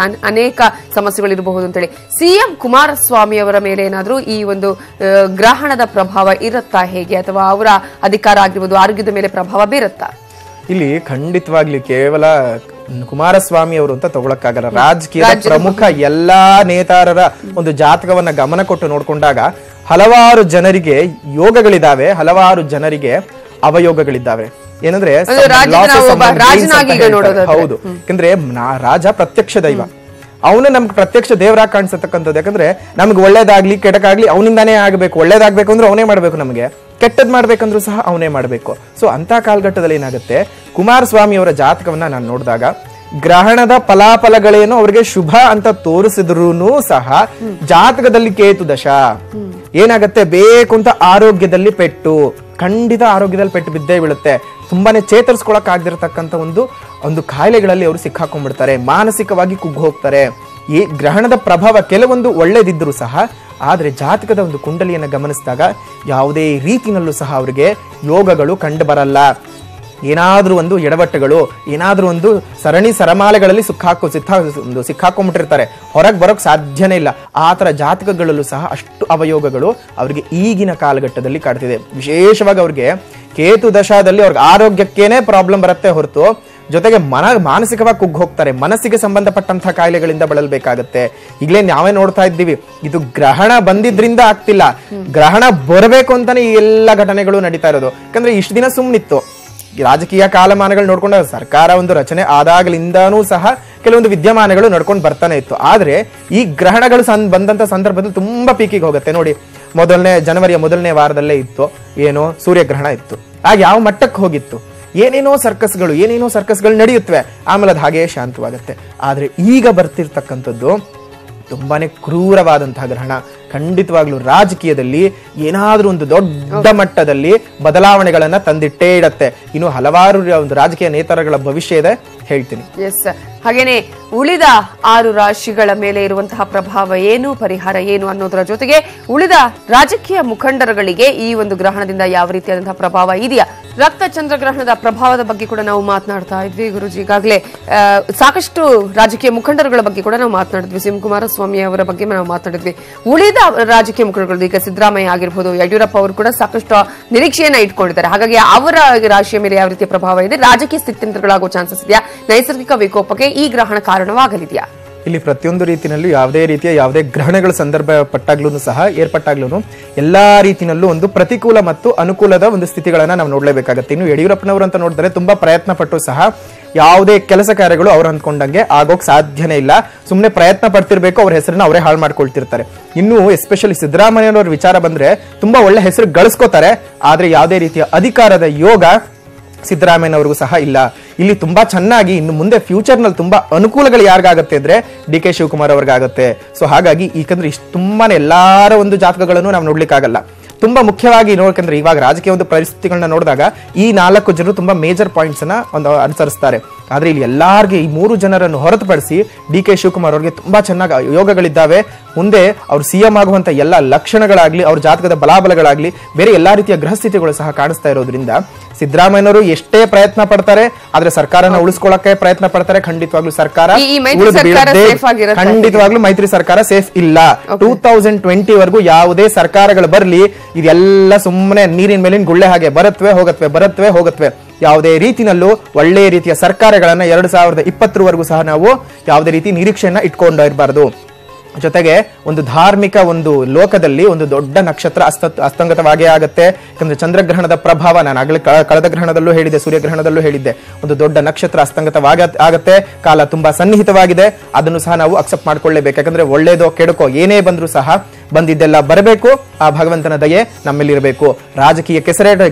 ಅನೇಕ ಸಮಸ್ಯೆಗಳಿರಬಹುದು ಅಂತೇಳಿ. ಸಿಎಂ ಕುಮಾರಸ್ವಾಮಿ ಅವರ ಮೇಲೆ ಏನಾದರೂ ಈ ಒಂದು ಗ್ರಹಣದ ಪ್ರಭಾವ ಇರುತ್ತಾ ಹೇಗೆ, ಅಥವಾ ಅವರ ಅಧಿಕಾರ ಆಗಿರ್ಬೋದು ಆರೋಗ್ಯದ ಮೇಲೆ ಪ್ರಭಾವ ಬೀರುತ್ತಾ? ಇಲ್ಲಿ ಖಂಡಿತವಾಗ್ಲಿ ಕೇವಲ ಕುಮಾರಸ್ವಾಮಿ ಅವರು ಅಂತ ತಗೊಳಕ್ಕಾಗಲ್ಲ. ರಾಜಕೀಯದ ಪ್ರಮುಖ ಎಲ್ಲಾ ನೇತಾರರ ಒಂದು ಜಾತಕವನ್ನ ಗಮನ ಕೊಟ್ಟು ನೋಡ್ಕೊಂಡಾಗ ಹಲವಾರು ಜನರಿಗೆ ಯೋಗಗಳಿದಾವೆ, ಹಲವಾರು ಜನರಿಗೆ ಅವಯೋಗಗಳಿದ್ದಾವೆ. ಏನಂದ್ರೆ ಹೌದು, ಯಾಕಂದ್ರೆ ರಾಜ ಪ್ರತ್ಯಕ್ಷ ದೈವ, ಅವನು ನಮ್ಗೆ ಪ್ರತ್ಯಕ್ಷ ದೇವರಾಗಿ ಕಾಣಿಸತಕ್ಕಂಥದ್ದು. ಯಾಕಂದ್ರೆ ನಮ್ಗೆ ಒಳ್ಳೇದಾಗ್ಲಿ ಕೆಟ್ಟಕ್ಕಾಗ್ಲಿ ಅವನಿಂದಾನೇ ಆಗ್ಬೇಕು. ಒಳ್ಳೇದಾಗ್ಬೇಕು ಅಂದ್ರೆ ಅವನೇ ಮಾಡ್ಬೇಕು, ನಮಗೆ ಕೆಟ್ಟದ್ ಮಾಡ್ಬೇಕಂದ್ರೂ ಸಹ ಅವನೇ ಮಾಡ್ಬೇಕು. ಸೊ ಅಂತ ಕಾಲಘಟ್ಟದಲ್ಲಿ ಏನಾಗುತ್ತೆ, ಕುಮಾರಸ್ವಾಮಿ ಅವರ ಜಾತಕವನ್ನ ನಾನು ನೋಡಿದಾಗ ಗ್ರಹಣದ ಫಲಾಫಲಗಳೇನು ಅವರಿಗೆ ಶುಭ ಅಂತ ತೋರಿಸಿದ್ರು ಸಹ ಜಾತಕದಲ್ಲಿ ಕೇತು ದಶ ಏನಾಗತ್ತೆ, ಬೇಕು ಅಂತ ಆರೋಗ್ಯದಲ್ಲಿ ಪೆಟ್ಟು, ಖಂಡಿತ ಆರೋಗ್ಯದಲ್ಲಿ ಪೆಟ್ಟು ಬಿದ್ದೇ ಬೀಳುತ್ತೆ. ತುಂಬಾನೇ ಚೇತರಿಸ್ಕೊಳಕ್ ಆಗದಿರತಕ್ಕಂಥ ಒಂದು ಕಾಯಿಲೆಗಳಲ್ಲಿ ಅವರು ಸಿಕ್ಕಾಕೊಂಡ್ಬಿಡ್ತಾರೆ, ಮಾನಸಿಕವಾಗಿ ಕುಗ್ಗು ಹೋಗ್ತಾರೆ. ಈ ಗ್ರಹಣದ ಪ್ರಭಾವ ಕೆಲವೊಂದು ಒಳ್ಳೇದಿದ್ರು ಸಹ, ಆದ್ರೆ ಜಾತಕದ ಒಂದು ಕುಂಡಲಿಯನ್ನು ಗಮನಿಸಿದಾಗ ಯಾವುದೇ ರೀತಿನಲ್ಲೂ ಸಹ ಅವರಿಗೆ ಯೋಗಗಳು ಕಂಡು ಬರಲ್ಲ. ಏನಾದ್ರೂ ಒಂದು ಎಡವಟ್ಟುಗಳು, ಏನಾದ್ರೂ ಒಂದು ಸರಮಾಲೆಗಳಲ್ಲಿ ಸಿಕ್ಕಾಕೊಂಡ್ಬಿಟ್ಟಿರ್ತಾರೆ, ಹೊರಗೆ ಬರೋಕ್ ಸಾಧ್ಯನೇ ಇಲ್ಲ. ಆ ತರ ಜಾತಕಗಳಲ್ಲೂ ಸಹ ಅಷ್ಟು ಅವಯೋಗಗಳು ಅವರಿಗೆ ಈಗಿನ ಕಾಲಘಟ್ಟದಲ್ಲಿ ಕಾಡ್ತಿದೆ. ವಿಶೇಷವಾಗಿ ಅವ್ರಿಗೆ ಕೇತು ದಶಾದಲ್ಲಿ ಅವ್ರಿಗೆ ಆರೋಗ್ಯಕ್ಕೇನೆ ಪ್ರಾಬ್ಲಮ್ ಬರುತ್ತೆ ಹೊರತು ಜೊತೆಗೆ ಮಾನಸಿಕವಾಗಿ ಕುಗ್ಗಿ ಹೋಗ್ತಾರೆ. ಮನಸ್ಸಿಗೆ ಸಂಬಂಧಪಟ್ಟಂತಹ ಕಾಯಿಲೆಗಳಿಂದ ಬಳಲ್ಬೇಕಾಗತ್ತೆ. ಈಗಲೇ ನಾವೇ ನೋಡ್ತಾ ಇದ್ದೀವಿ, ಇದು ಗ್ರಹಣ ಬಂದಿದ್ರಿಂದ ಆಗ್ತಿಲ್ಲ, ಗ್ರಹಣ ಬರಬೇಕು ಅಂತಾನೆ ಈ ಎಲ್ಲ ಘಟನೆಗಳು ನಡೀತಾ ಇರೋದು. ಯಾಕಂದ್ರೆ ಇಷ್ಟು ದಿನ ಸುಮ್ಮನಿತ್ತು, ರಾಜಕೀಯ ಕಾಲಮಾನಗಳು ನೋಡ್ಕೊಂಡಾಗ ಸರ್ಕಾರ ಒಂದು ರಚನೆ ಆದಾಗಲಿಂದಾನೂ ಸಹ ಕೆಲವೊಂದು ವಿದ್ಯಮಾನಗಳು ನಡ್ಕೊಂಡು ಬರ್ತಾನೆ ಇತ್ತು. ಆದ್ರೆ ಈ ಗ್ರಹಣಗಳು ಬಂದಂತ ಸಂದರ್ಭದಲ್ಲಿ ತುಂಬಾ ಪೀಕಿಗೆ ಹೋಗುತ್ತೆ. ನೋಡಿ, ಜನವರಿಯ ಮೊದಲನೇ ವಾರದಲ್ಲೇ ಇತ್ತು ಏನು ಸೂರ್ಯಗ್ರಹಣ ಇತ್ತು. ಆಗ ಯಾವ ಮಟ್ಟಕ್ಕೆ ಹೋಗಿತ್ತು, ಏನೇನೋ ಸರ್ಕಸ್ಗಳು ನಡೆಯುತ್ತವೆ, ಆಮೇಲೆ ಅದು ಹಾಗೆ ಶಾಂತವಾಗುತ್ತೆ. ಆದ್ರೆ ಈಗ ಬರ್ತಿರ್ತಕ್ಕಂಥದ್ದು ತುಂಬಾನೇ ಕ್ರೂರವಾದಂತಹ ಗ್ರಹಣ. ಖಂಡಿತವಾಗ್ಲೂ ರಾಜಕೀಯದಲ್ಲಿ ಏನಾದ್ರೂ ಒಂದು ದೊಡ್ಡ ಮಟ್ಟದಲ್ಲಿ ಬದಲಾವಣೆಗಳನ್ನ ತಂದಿಟ್ಟೇ ಇಡತ್ತೆ. ಇನ್ನು ಹಲವಾರು ಒಂದು ರಾಜಕೀಯ ನೇತಾರಗಳ ಭವಿಷ್ಯ ಇದೆ, ಹೇಳ್ತೀನಿ. ಎಸ್, ಹಾಗೇನೆ ಉಳಿದ 6 ರಾಶಿಗಳ ಮೇಲೆ ಇರುವಂತಹ ಪ್ರಭಾವ ಏನು, ಪರಿಹಾರ ಏನು ಅನ್ನೋದರ ಜೊತೆಗೆ ಉಳಿದ ರಾಜಕೀಯ ಮುಖಂಡರುಗಳಿಗೆ ಈ ಒಂದು ಗ್ರಹಣದಿಂದ ಯಾವ ರೀತಿಯಾದಂತಹ ಪ್ರಭಾವ ಇದೆಯಾ, ರಕ್ತ ಚಂದ್ರಗ್ರಹಣದ ಪ್ರಭಾವದ ಬಗ್ಗೆ ಕೂಡ ನಾವು ಮಾತನಾಡ್ತಾ ಇದ್ವಿ. ಗುರುಜಿ, ಈಗಾಗಲೇ ಸಾಕಷ್ಟು ರಾಜಕೀಯ ಮುಖಂಡರುಗಳ ಬಗ್ಗೆ ಕೂಡ ನಾವು ಮಾತನಾಡಿದ್ವಿ. ಸಿಎಂ ಕುಮಾರಸ್ವಾಮಿ ಅವರ ಬಗ್ಗೆ ನಾವು ಮಾತನಾಡಿದ್ವಿ. ಉಳಿದ ರಾಜಕೀಯ ಮುಖಂಡರುಗಳು, ಈಗ ಸಿದ್ದರಾಮಯ್ಯ ಆಗಿರ್ಬೋದು, ಯಡಿಯೂರಪ್ಪ ಅವರು ಕೂಡ ಸಾಕಷ್ಟು ನಿರೀಕ್ಷೆಯನ್ನ ಇಟ್ಕೊಂಡಿದ್ದಾರೆ. ಹಾಗಾಗಿ ಅವರ ರಾಶಿಯ ಮೇಲೆ ಯಾವ ರೀತಿಯ ಪ್ರಭಾವ ಇದೆ, ರಾಜಕೀಯ ಸ್ಥಿತ್ಯಂತರಗಳಾಗುವ ಚಾನ್ಸಸ್ ಇದೆಯಾ, ನೈಸರ್ಗಿಕ ವಿಕೋಪಕ್ಕೆ ಈ ಗ್ರಹಣ ಕಾರಣವಾಗಲಿದೆಯಾ? ಇಲ್ಲಿ ಪ್ರತಿಯೊಂದು ರೀತಿಯಲ್ಲೂ ಯಾವುದೇ ಗ್ರಹಣಗಳ ಸಂದರ್ಭ ಏರ್ಪಟ್ಟಾಗ್ಲೂ ಎಲ್ಲಾ ರೀತಿಯಲ್ಲೂ ಒಂದು ಪ್ರತಿಕೂಲ ಮತ್ತು ಅನುಕೂಲದ ಒಂದು ಸ್ಥಿತಿಗಳನ್ನ ನಾವು ನೋಡ್ಲೇಬೇಕಾಗತ್ತೆ. ಇನ್ನು ಯಡಿಯೂರಪ್ಪನವರು ಅಂತ ನೋಡಿದ್ರೆ ತುಂಬಾ ಪ್ರಯತ್ನ ಪಟ್ಟು ಸಹ ಯಾವುದೇ ಕೆಲಸ ಕಾರ್ಯಗಳು ಅವ್ರು ಅಂದ್ಕೊಂಡಂಗೆ ಆಗೋಕ್ ಸಾಧ್ಯನೇ ಇಲ್ಲ. ಸುಮ್ಮನೆ ಪ್ರಯತ್ನ ಪಡ್ತಿರ್ಬೇಕು, ಅವ್ರ ಹೆಸರನ್ನ ಅವರೇ ಹಾಳು ಮಾಡ್ಕೊಳ್ತಿರ್ತಾರೆ. ಇನ್ನು ಎಸ್ಪೆಷಲಿ ಸಿದ್ದರಾಮಯ್ಯನವ್ರ ವಿಚಾರ ಬಂದ್ರೆ ತುಂಬಾ ಒಳ್ಳೆ ಹೆಸರು ಗಳಿಸ್ಕೋತಾರೆ, ಆದ್ರೆ ಯಾವುದೇ ರೀತಿಯ ಅಧಿಕಾರದ ಯೋಗ ಸಿದ್ದರಾಮಯ್ಯನವರಿಗೂ ಸಹ ಇಲ್ಲ. ಇಲ್ಲಿ ತುಂಬಾ ಚೆನ್ನಾಗಿ ಇನ್ನು ಮುಂದೆ ಫ್ಯೂಚರ್ ನಲ್ಲಿ ತುಂಬಾ ಅನುಕೂಲಗಳು ಯಾರಿಗಾಗತ್ತೆ ಅಂದ್ರೆ ಡಿ.ಕೆ. ಶಿವಕುಮಾರ್ ಅವ್ರಿಗಾಗತ್ತೆ. ಸೊ ಹಾಗಾಗಿ ಯಾಕಂದ್ರೆ ತುಂಬಾನೇ ಎಲ್ಲಾರ ಒಂದು ಜಾತಕಗಳನ್ನು ನಾವು ನೋಡ್ಲಿಕ್ಕಾಗಲ್ಲ. ತುಂಬಾ ಮುಖ್ಯವಾಗಿ ನೋಡ್ಕಂದ್ರೆ ಇವಾಗ ರಾಜಕೀಯ ಒಂದು ಪರಿಸ್ಥಿತಿಗಳನ್ನ ನೋಡಿದಾಗ ಈ 4 ಜನರು ತುಂಬಾ ಮೇಜರ್ ಪಾಯಿಂಟ್ಸ್ ಅನ್ನ ಅನುಸರಿಸ್ತಾರೆ. ಆದ್ರೆ ಇಲ್ಲಿ ಎಲ್ಲಾರ್ಗೆ ಈ 3 ಜನರನ್ನು ಹೊರತುಪಡಿಸಿ ಡಿ.ಕೆ. ಶಿವಕುಮಾರ್ ಅವ್ರಿಗೆ ತುಂಬಾ ಚೆನ್ನಾಗಿ ಯೋಗಗಳಿದ್ದಾವೆ. ಮುಂದೆ ಅವ್ರು ಸಿಎಂ ಆಗುವಂತ ಎಲ್ಲಾ ಲಕ್ಷಣಗಳಾಗ್ಲಿ, ಅವ್ರ ಜಾತಕದ ಬಲಾಬಲಗಳಾಗ್ಲಿ, ಬೇರೆ ಎಲ್ಲಾ ರೀತಿಯ ಗ್ರಹಸ್ಥಿತಿಗಳು ಸಹ ಕಾಣಿಸ್ತಾ ಇರೋದ್ರಿಂದ ಸಿದ್ದರಾಮಯ್ಯನವರು ಎಷ್ಟೇ ಪ್ರಯತ್ನ ಪಡ್ತಾರೆ, ಆದ್ರೆ ಸರ್ಕಾರನ ಉಳಿಸ್ಕೊಳ್ಳಕ್ಕೆ ಪ್ರಯತ್ನ ಪಡ್ತಾರೆ. ಖಂಡಿತವಾಗ್ಲೂ ಸರ್ಕಾರ ಖಂಡಿತವಾಗ್ಲೂ ಮೈತ್ರಿ ಸರ್ಕಾರ ಸೇಫ್ ಇಲ್ಲ. 2020 ವರೆಗೂ ಯಾವುದೇ ಸರ್ಕಾರಗಳು ಬರ್ಲಿ, ಇದೆಲ್ಲ ಸುಮ್ಮನೆ ನೀರಿನ ಮೇಲಿನ ಗುಳ್ಳೆ ಹಾಗೆ ಬರತ್ವೆ ಹೋಗತ್ವೆ. ಯಾವುದೇ ರೀತಿನಲ್ಲೂ ಒಳ್ಳೆಯ ರೀತಿಯ ಸರ್ಕಾರಗಳನ್ನ 2020 ವರೆಗೂ ಸಹ ನಾವು ಯಾವುದೇ ರೀತಿ ನಿರೀಕ್ಷೆಯನ್ನ ಇಟ್ಕೊಂಡಿರಬಾರದು. ಜೊತೆಗೆ ಒಂದು ಧಾರ್ಮಿಕ ಒಂದು ಲೋಕದಲ್ಲಿ ಒಂದು ದೊಡ್ಡ ನಕ್ಷತ್ರ ಅಸ್ತಂಗತವಾಗೇ ಆಗತ್ತೆ. ಯಾಕಂದ್ರೆ ಚಂದ್ರಗ್ರಹಣದ ಪ್ರಭಾವ ನಾನು ಆಗಲೇ ಕಳೆದ ಗ್ರಹಣದಲ್ಲೂ ಹೇಳಿದ್ದೆ, ಸೂರ್ಯಗ್ರಹಣದಲ್ಲೂ ಹೇಳಿದ್ದೆ, ಒಂದು ದೊಡ್ಡ ನಕ್ಷತ್ರ ಆಗತ್ತೆ. ಕಾಲ ತುಂಬಾ ಸನ್ನಿಹಿತವಾಗಿದೆ, ಅದನ್ನು ಸಹ ನಾವು ಅಕ್ಸೆಪ್ಟ್ ಮಾಡ್ಕೊಳ್ಳೇಬೇಕು. ಯಾಕಂದ್ರೆ ಒಳ್ಳೇದೋ ಕೆಡಕೋ ಏನೇ ಬಂದ್ರೂ ಸಹ ಬಂದಿದ್ದೆಲ್ಲ ಬರಬೇಕು, ಆ ಭಗವಂತನ ದಯೆ ನಮ್ಮಲ್ಲಿರಬೇಕು. ರಾಜಕೀಯ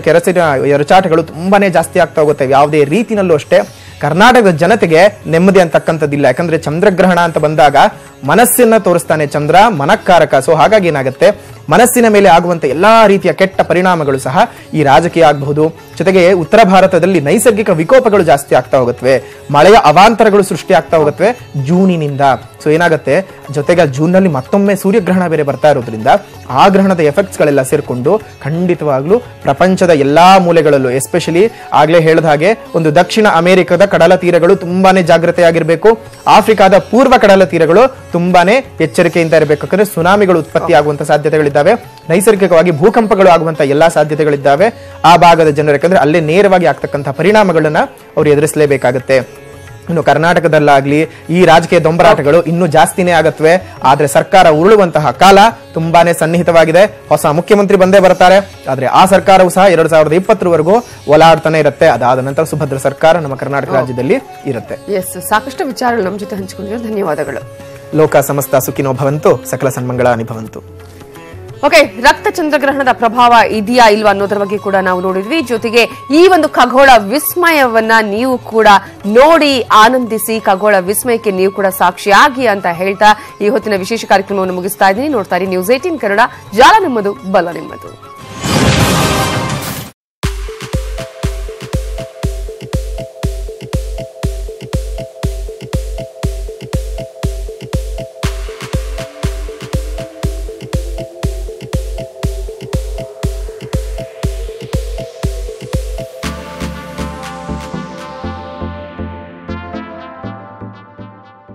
ಕೆರಸಿನ ಎರಚಾಟಗಳು ತುಂಬಾನೇ ಜಾಸ್ತಿ ಆಗ್ತಾ ಹೋಗುತ್ತೆ. ಯಾವುದೇ ರೀತಿನಲ್ಲೂ ಅಷ್ಟೇ ಕರ್ನಾಟಕದ ಜನತೆಗೆ ನೆಮ್ಮದಿ ಅಂತಕ್ಕಂಥದ್ದಿಲ್ಲ. ಯಾಕಂದ್ರೆ ಚಂದ್ರಗ್ರಹಣ ಅಂತ ಬಂದಾಗ ಮನಸ್ಸನ್ನ ತೋರಿಸ್ತಾನೆ ಚಂದ್ರ, ಮನಕ್ಕಾರಕ. ಸೊ ಹಾಗಾಗಿ ಏನಾಗುತ್ತೆ, ಮನಸ್ಸಿನ ಮೇಲೆ ಆಗುವಂತ ಎಲ್ಲಾ ರೀತಿಯ ಕೆಟ್ಟ ಪರಿಣಾಮಗಳು ಸಹ ಈ ರಾಜಕೀಯ ಆಗಬಹುದು. ಜೊತೆಗೆ ಉತ್ತರ ಭಾರತದಲ್ಲಿ ನೈಸರ್ಗಿಕ ವಿಕೋಪಗಳು ಜಾಸ್ತಿ ಆಗ್ತಾ ಹೋಗುತ್ತವೆ, ಮಳೆಯ ಅವಾಂತರಗಳು ಸೃಷ್ಟಿ ಆಗ್ತಾ ಹೋಗುತ್ತವೆ ಜೂನಿನಿಂದ. ಸೊ ಏನಾಗುತ್ತೆ, ಜೊತೆಗೆ ಜೂನ್ ನಲ್ಲಿ ಮತ್ತೊಮ್ಮೆ ಸೂರ್ಯಗ್ರಹಣ ಬೇರೆ ಬರ್ತಾ ಇರೋದ್ರಿಂದ ಆ ಗ್ರಹಣದ ಎಫೆಕ್ಟ್ಸ್ ಗಳೆಲ್ಲ ಸೇರ್ಕೊಂಡು ಖಂಡಿತವಾಗ್ಲೂ ಪ್ರಪಂಚದ ಎಲ್ಲಾ ಮೂಲೆಗಳಲ್ಲೂ, ಎಸ್ಪೆಷಲಿ ಆಗ್ಲೇ ಹೇಳಿದ ಹಾಗೆ ಒಂದು ದಕ್ಷಿಣ ಅಮೆರಿಕದ ಕಡಲ ತೀರಗಳು ತುಂಬಾನೇ ಜಾಗೃತೆಯಾಗಿರ್ಬೇಕು. ಆಫ್ರಿಕಾದ ಪೂರ್ವ ಕಡಲ ತೀರಗಳು ತುಂಬಾನೇ ಎಚ್ಚರಿಕೆಯಿಂದ ಇರಬೇಕು. ಯಾಕಂದ್ರೆ ಸುನಾಮಿಗಳು ಉತ್ಪತ್ತಿ ಆಗುವಂತ ಸಾಧ್ಯತೆಗಳಿದ್ದಾವೆ, ನೈಸರ್ಗಿಕವಾಗಿ ಭೂಕಂಪಗಳು ಆಗುವಂತ ಎಲ್ಲಾ ಸಾಧ್ಯತೆಗಳಿದ್ದಾವೆ ಆ ಭಾಗದ ಜನರು. ಯಾಕಂದ್ರೆ ಅಲ್ಲೇ ನೇರವಾಗಿ ಆಗ್ತಕ್ಕಂಥ ಪರಿಣಾಮಗಳನ್ನ ಅವರು ಎದುರಿಸಲೇಬೇಕಾಗತ್ತೆ. ಇನ್ನು ಕರ್ನಾಟಕದಲ್ಲಾಗ್ಲಿ ಈ ರಾಜಕೀಯ ದೊಂಬರಾಟಗಳು ಇನ್ನೂ ಜಾಸ್ತಿನೇ ಆಗತ್ವೆ. ಆದ್ರೆ ಸರ್ಕಾರ ಉರುಳುವಂತಹ ಕಾಲ ತುಂಬಾನೇ ಸನ್ನಿಹಿತವಾಗಿದೆ. ಹೊಸ ಮುಖ್ಯಮಂತ್ರಿ ಬಂದೇ ಬರ್ತಾರೆ, ಆದ್ರೆ ಆ ಸರ್ಕಾರವು ಸಹ 2020 ಓಲಾಡ್ತಾನೆ ಇರುತ್ತೆ. ಅದಾದ ನಂತರ ಸುಭದ್ರ ಸರ್ಕಾರ ನಮ್ಮ ಕರ್ನಾಟಕ ರಾಜ್ಯದಲ್ಲಿ ಇರುತ್ತೆ. ಸಾಕಷ್ಟು ವಿಚಾರಗಳು ನಮ್ಮ ಜೊತೆ ಹಂಚಿಕೊಂಡಿರೋ ಧನ್ಯವಾದಗಳು. ಲೋಕ ಸಮಸ್ತ ಸುಖಿನೋ ಭವಂತು, ಸಕಲ ಸನ್ಮಂಗಳಾನಿ ಭವಂತು. ಓಕೆ, ರಕ್ತ ಚಂದ್ರಗ್ರಹಣದ ಪ್ರಭಾವ ಇದೆಯಾ ಇಲ್ವಾ ಅನ್ನೋದ್ರ ಬಗ್ಗೆ ಕೂಡ ನಾವು ನೋಡಿದ್ವಿ. ಜೊತೆಗೆ ಈ ಒಂದು ಖಗೋಳ ವಿಸ್ಮಯವನ್ನ ನೀವು ಕೂಡ ನೋಡಿ ಆನಂದಿಸಿ, ಖಗೋಳ ವಿಸ್ಮಯಕ್ಕೆ ನೀವು ಕೂಡ ಸಾಕ್ಷಿಯಾಗಿ ಅಂತ ಹೇಳ್ತಾ ಈ ಹೊತ್ತಿನ ವಿಶೇಷ ಕಾರ್ಯಕ್ರಮವನ್ನು ಮುಗಿಸ್ತಾ ಇದ್ದೀನಿ. ನೋಡ್ತಾ ಇರಿ ನ್ಯೂಸ್ 18 ಕನ್ನಡ, ಜಾಲ ನಿಮ್ಮದು, ಬಲ ನಿಮ್ಮದು.